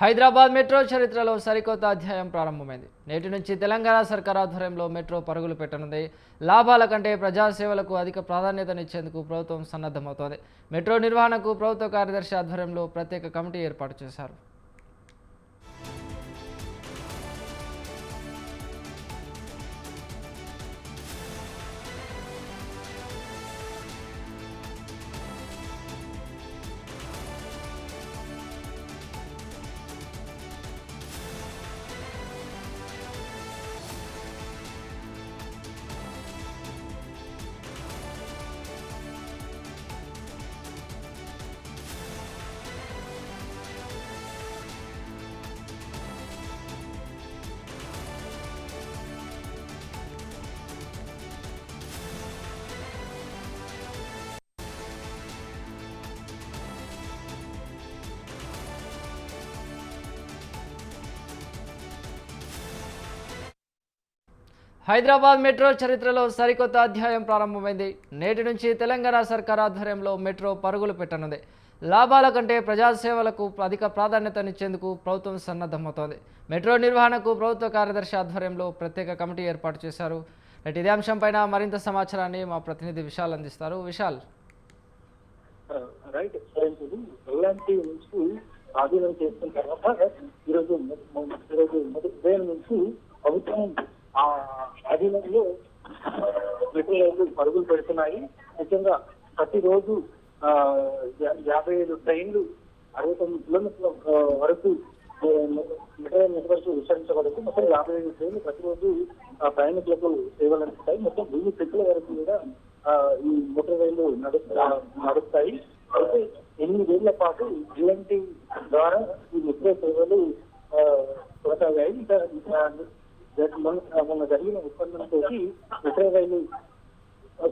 Hyderabad metro చరిత్రలో సరికొత్త అధ్యాయం ప్రారంభమైంది. నేటి నుంచి తెలంగాణ సర్కార్ ఆధ్వర్యంలో మెట్రో పరుగులు పెట్టనుంది. లాభాల కంటే ప్రజాసేవలకు అధిక ప్రాధాన్యతనిచ్చేందుకు ప్రభుత్వం సన్నద్ధమవుతోంది. మెట్రో నిర్వహణకు ప్రభుత్వ కార్యదర్శి ఆధ్వర్యంలో ప్రత్యేక కమిటీ ఏర్పాటు చేశారు. హైదరాబాద్ మెట్రో చరిత్రలో సరికొత్త అధ్యాయం ప్రారంభమైంది. నేటి నుంచి తెలంగాణ సర్కార్ ఆధ్వర్యంలో మెట్రో పరుగులు పెట్టనుంది. లాభాల కంటే ప్రజాసేవలకు అధిక ప్రాధాన్యతనిచ్చేందుకు ప్రభుత్వం సన్నద్ధమవుతోంది. మెట్రో నిర్వహణకు ప్రభుత్వ కార్యదర్శి ఆధ్వర్యంలో ప్రత్యేక కమిటీ ఏర్పాటు చేశారు. ఇదే అంశంపైన మరింత సమాచారాన్ని మా ప్రతినిధి విశాల్ అందిస్తారు. విశాల్, రైట్ ఎలాంటి నుంచి ఆధీనం చేసిన తర్వాత ఈరోజు మొదటి ఉదయం నుంచి ప్రభుత్వం ఆ ఆధీనంలో మెట్రో రైళ్లు పరుగులు పెడుతున్నాయి. ముఖ్యంగా ప్రతిరోజు 55 ట్రైన్లు 69 కిలోమీటర్ల వరకు మెట్రో నెట్వర్క్ విస్తరించబడుతుంది. మొత్తం 55 ట్రైన్లు ప్రతిరోజు ప్రయాణికులకు సేవలు అందిస్తాయి. మొత్తం 1000 ట్రిప్పుల వరకు కూడా ఈ మెట్రో రైళ్లు నడుస్తాయి. అయితే 8 ఏళ్ల పాటు జిఎన్టీ ద్వారా ఈ మెట్రో సేవలు కొనసాగాయి. మొన్న జరిగిన ఒప్పందంతో మెట్రో రైలు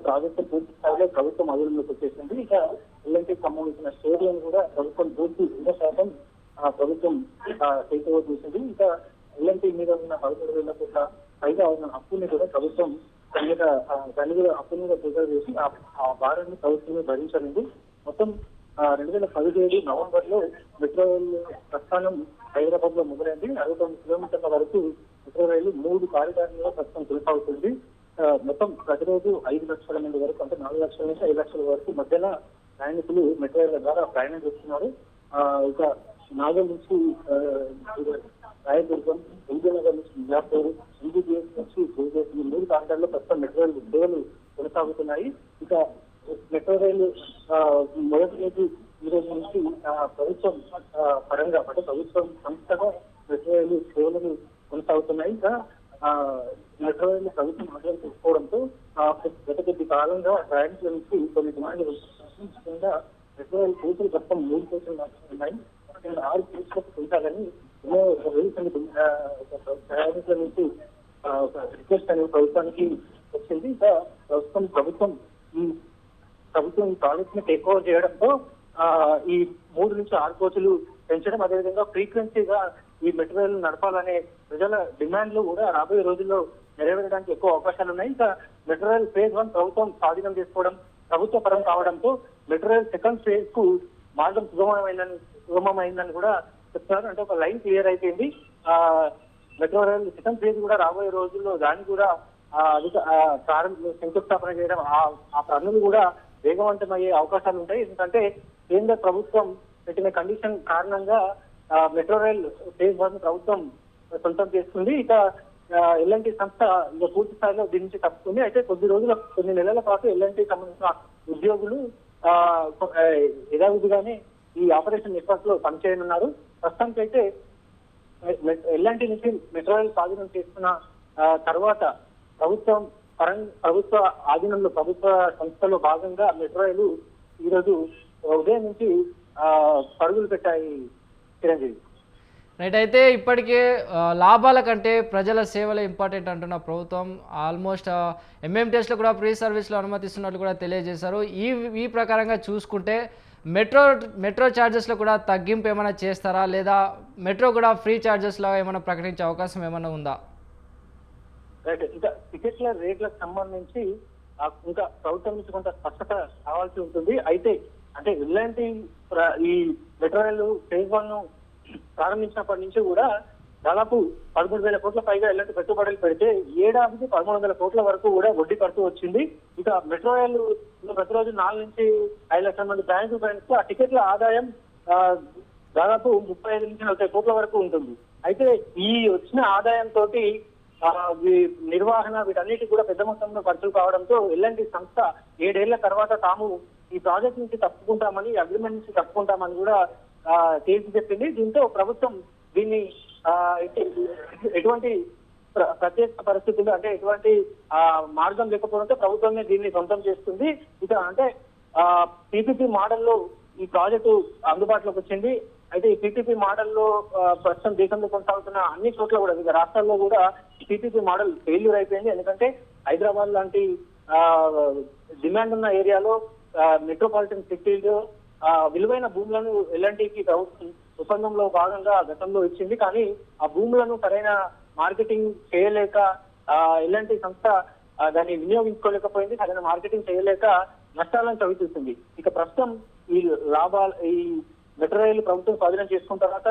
ప్రాజెక్టు పూర్తి స్థాయిలో ప్రభుత్వం అదుపులోకి వచ్చేసింది. ఇక ఎల్ఎన్టీకి సంబంధించిన స్టేడియం కూడా ప్రభుత్వం పూర్తి 100% ప్రభుత్వం టేక్ ఓవర్ చేసింది. ఇంకా ఎల్ఎన్టీ మీద ఉన్న 13,000 కోట్ల పైగా ఉన్న అప్పుని కూడా ప్రభుత్వం దాని మీద అప్పు మీద ప్రిజర్వ్ చేసి ఆ భారాన్ని ప్రభుత్వమే భరించనుంది. మొత్తం 2017 నవంబర్ లో మెట్రో రైలు ప్రస్థానం హైదరాబాద్ లో మొదలైంది. 69 కిలోమీటర్ల వరకు మెట్రో రైలు 3 కారిడార్లలో ప్రస్తుతం కొనసాగుతుంది. మొత్తం ప్రతిరోజు 5 లక్షల మంది వరకు, అంటే 4 లక్షల నుంచి 5 లక్షల వరకు మధ్యన ప్రయాణికులు మెట్రో రైళ్ల ద్వారా ప్రయాణం చేస్తున్నారు. ఇక నాగల్ నుంచి రాయదుర్గం, ఎల్బీనగర్ నుంచి మియాపూర్, ఎంబీబీఎస్ నుంచి ఈ 3 కారిడార్లో ప్రస్తుతం మెట్రో రైలు సేవలు కొనసాగుతున్నాయి. ఇక మెట్రో రైలు మొదటి రోజు ఈ రోజు నుంచి ప్రభుత్వం పరంగా, అంటే ప్రభుత్వం సంస్థగా మెట్రో రైలు సేవలను కొనసాగుతున్నాయి. ఇంకా మెట్రో రైలు ప్రభుత్వం ఆర్డర్ తీసుకోవడంతో గత కొద్ది కాలంగా ప్రయాణికుల నుంచి కొన్ని డిమాండ్లు ప్రశ్నించకుండా మెట్రో రైలు కోచులు మొత్తం 3 కోచులు ఉన్నాయి. 6 కోచులకు పెంచాలని ఎన్నో ప్రయాణికుల నుంచి రిక్వెస్ట్ అనేది ప్రభుత్వానికి వచ్చింది. ఇంకా ప్రభుత్వం ఈ ప్రాజెక్ట్ ని టేక్ ఓవర్ చేయడంతో ఈ 3 నుంచి 6 కోచులు పెంచడం, అదేవిధంగా ఫ్రీక్వెన్సీగా ఈ మెట్రో రైలు నడపాలనే ప్రజల డిమాండ్లు కూడా రాబోయే రోజుల్లో నెరవేరడానికి ఎక్కువ అవకాశాలు ఉన్నాయి. ఇంకా మెట్రో రైలు ఫేజ్ 1 ప్రభుత్వం స్వాధీనం చేసుకోవడం, ప్రభుత్వ పరం కావడంతో మెట్రో రైలు సెకండ్ ఫేజ్ కు మార్గం సుగమమైందని కూడా చెప్తున్నారు. అంటే ఒక లైన్ క్లియర్ అయిపోయింది. మెట్రో రైలు సెకండ్ ఫేజ్ కూడా రాబోయే రోజుల్లో దాన్ని కూడా శంకుస్థాపన చేయడం, ఆ పనులు కూడా వేగవంతమయ్యే అవకాశాలు ఉంటాయి. ఎందుకంటే కేంద్ర ప్రభుత్వం పెట్టిన కండిషన్ కారణంగా మెట్రో రైల్ ఫేజ్ 1 ప్రభుత్వం సొంతం చేస్తుంది. ఇక ఎల్ఎన్టీ సంస్థ ఇంకా పూర్తి స్థాయిలో దీని నుంచి తప్పుతుంది. అయితే కొన్ని నెలల పాటు ఎల్ఎన్టీ సంబంధించిన ఉద్యోగులు యథావిధిగానే ఈ ఆపరేషన్ నెట్వర్క్ లో పనిచేయనున్నారు. ప్రస్తుతానికి అయితే ఎల్ఎన్టీ నుంచి మెట్రో రైల్ స్వాధీనం చేసుకున్న తర్వాత ప్రభుత్వ ఆధీనంలో ప్రభుత్వ సంస్థలో భాగంగా మెట్రో రైలు ఈరోజు ఉదయం నుంచి పరుగులు పెట్టాయి. చిరంజీవి, రైట్. అయితే ఇప్పటికే లాభాల కంటే ప్రజల సేవలే ఇంపార్టెంట్ అంటున్న ప్రభుత్వం ఆల్మోస్ట్ ఎంఎంటీఎస్లో కూడా ప్రీ సర్వీస్లో అనుమతిస్తున్నట్లు కూడా తెలియజేశారు. ఈ ప్రకారంగా చూసుకుంటే మెట్రో ఛార్జెస్లో కూడా తగ్గింపు ఏమైనా చేస్తారా, లేదా మెట్రో కూడా ఫ్రీ ఛార్జెస్లో ఏమైనా ప్రకటించే అవకాశం ఏమైనా ఉందా? రైట్. ఇంకా టికెట్ల రేట్లకు సంబంధించి ఇంకా ప్రభుత్వం నుంచి కొంత స్పష్టత కావాల్సి ఉంటుంది. అయితే అంటే ఇలాంటి ఈ మెట్రో రైలు ఫేజ్ 1 ప్రారంభించినప్పటి నుంచి కూడా దాదాపు 13,000 కోట్ల పైగా ఎలాంటి పెట్టుబడులు పెడితే ఏడాదికి 1,300 కోట్ల వరకు కూడా వడ్డీ కడుతూ వచ్చింది. ఇక మెట్రో రైలు ప్రతిరోజు 4 నుంచి 5 లక్షల మంది ప్రయాణికులు ప్రయాణిస్తూ ఆ టికెట్ల ఆదాయం దాదాపు 35 నుంచి 40 కోట్ల వరకు ఉంటుంది. అయితే ఈ వచ్చిన ఆదాయంతో నిర్వహణ వీటన్నిటి కూడా పెద్ద మొత్తంలో ఖర్చులు కావడంతో ఎల్ఎన్టీ సంస్థ 7 ఏళ్ల తర్వాత తాము ఈ ప్రాజెక్ట్ నుంచి తప్పుకుంటామని, అగ్రిమెంట్ నుంచి తప్పుకుంటామని కూడా తేల్చి చెప్పింది. దీంతో ప్రభుత్వం దీన్ని ఎటువంటి ప్రత్యేక పరిస్థితులు అంటే ఎటువంటి మార్గం లేకపోవడంతో ప్రభుత్వమే దీన్ని సొంతం చేస్తుంది. ఇక అంటే పీపీపీ మోడల్లో ఈ ప్రాజెక్టు అందుబాటులోకి వచ్చింది. అయితే ఈ పీపీపీ మోడల్లో ప్రస్తుతం దేశంలో కొనసాగుతున్న అన్ని చోట్ల కూడా వివిధ రాష్ట్రాల్లో కూడా పీపీపీ మోడల్ ఫెయిల్యూర్ అయిపోయింది. ఎందుకంటే హైదరాబాద్ లాంటి డిమాండ్ ఉన్న ఏరియాలో మెట్రోపాలిటన్ సిటీలో విలువైన భూములను ఎల్ఎన్టీకి ప్రభుత్వం ఒప్పందంలో భాగంగా గతంలో ఇచ్చింది. కానీ ఆ భూములను సరైన మార్కెటింగ్ చేయలేక ఎల్ఎన్టీ సంస్థ దాన్ని వినియోగించుకోలేకపోయింది. సరైన మార్కెటింగ్ చేయలేక నష్టాలను చవిచూస్తుంది. ఇక ప్రస్తుతం ఈ మెట్రో రైలు ప్రభుత్వం స్వాధీనం చేసుకున్న తర్వాత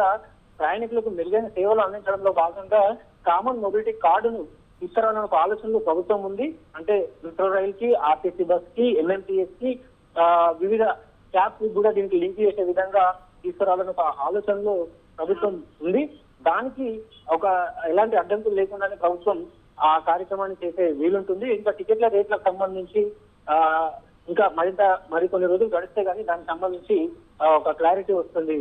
ప్రయాణికులకు మెరుగైన సేవలు అందించడంలో భాగంగా కామన్ మొబిలిటీ కార్డును తీసుకురావాలన్న ఒక ఆలోచనలో ప్రభుత్వం ఉంది. అంటే మెట్రో రైల్ కి, ఆర్టీసీ బస్ కి, ఎంఎంటీఎస్ కి వివిధ క్యాబ్స్ కూడా దీనికి లింక్ చేసే విధంగా తీసుకురావాలన్న ఒక ఆలోచనలో ప్రభుత్వం ఉంది. దానికి ఎలాంటి అడ్డంకులు లేకుండానే ప్రభుత్వం ఆ కార్యక్రమాన్ని చేసే వీలుంటుంది. ఇంకా టికెట్ల రేట్లకు సంబంధించి ఇంకా మరికొన్ని రోజులు గడిస్తే కానీ దానికి సంబంధించి ఒక క్లారిటీ వస్తుంది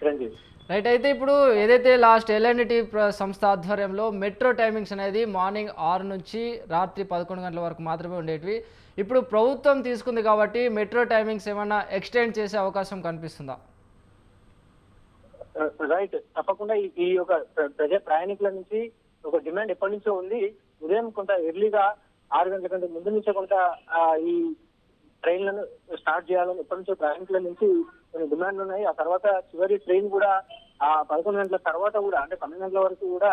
చిరంజీవి. రైట్. అయితే ఇప్పుడు ఏదైతే లాస్ట్ ఎల్ఎన్టీ సంస్థ ఆధ్వర్యంలో మెట్రో టైమింగ్స్ అనేది మార్నింగ్ 6 నుంచి రాత్రి 11 గంటల వరకు మాత్రమే ఉండేటివి. ఇప్పుడు ప్రభుత్వం తీసుకుంది కాబట్టి మెట్రో టైమింగ్స్ ఏమన్నా ఎక్స్టెండ్ చేసే అవకాశం కనిపిస్తుందా? రైట్, తప్పకుండా ఈ యొక్క ప్రయాణికుల నుంచి ఒక డిమాండ్ ఎప్పటి నుంచో ఉంది. ఉదయం కొంత ఎర్లీగా 6 గంటల కంటే ముందు నుంచే కొంత ఈ ట్రైన్లను స్టార్ట్ చేయాలని ఎప్పటి నుంచో ప్రయాణికుల నుంచి కొన్ని డిమాండ్లు ఉన్నాయి. ఆ తర్వాత చివరి ట్రైన్ కూడా 11 గంటల తర్వాత కూడా అంటే 12 గంటల వరకు కూడా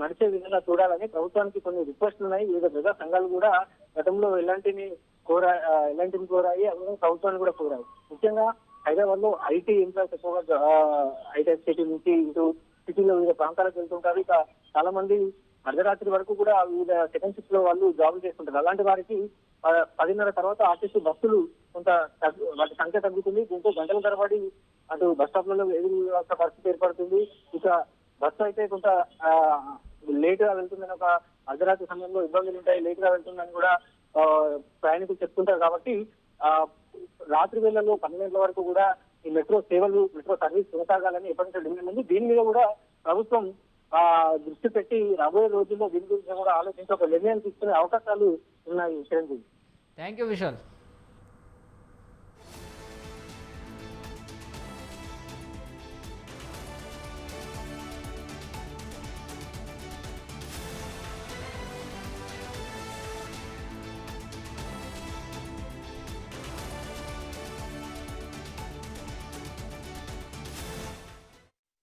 నడిచే విధంగా చూడాలని ప్రభుత్వానికి కొన్ని రిక్వెస్ట్లు ఉన్నాయి. వివిధ ప్రజా సంఘాలు కూడా గతంలో ఎల్ఎన్టీని కోరాయి, అదే ప్రభుత్వాన్ని కూడా కోరాయి. ముఖ్యంగా హైదరాబాద్ లో ఐటీ ఎంప్లాయ్స్ ఎక్కువగా హైటెక్ సిటీ నుంచి ఇటు సిటీలో వివిధ ప్రాంతాలకు వెళ్తుంటారు. ఇక చాలా మంది అర్ధరాత్రి వరకు కూడా వివిధ సెకండ్ షిఫ్ట్ లో వాళ్ళు జాబ్ చేస్తుంటారు. అలాంటి వారికి 10:30 తర్వాత ఆర్టీసీ బస్సులు కొంత వాటి సంఖ్య తగ్గుతుంది. దీంతో గంటల తరబడి అటు బస్ స్టాప్లలో ఎదురు పరిస్థితి ఏర్పడుతుంది. ఇక బస్సు అయితే కొంత లేట్ గా వెళ్తుందని, ఒక అర్ధరాత్రి సమయంలో ఇబ్బందులు ఉంటాయి, లేట్ గా వెళ్తుందని కూడా ప్రయాణికులు చెప్తుంటారు. కాబట్టి రాత్రి వేళల్లో 12 గంటల వరకు కూడా ఈ మెట్రో సర్వీస్ కొనసాగాలని ఎప్పటి నుంచో డిమాండ్ ఉంది. దీని మీద కూడా ప్రభుత్వం దృష్టి పెట్టి రాబోయే రోజుల్లో దీని గురించి కూడా ఆలోచించి ఒక నిర్ణయం తీసుకునే అవకాశాలు ఉన్నాయి చిరంజీవి. Thank you Vishal.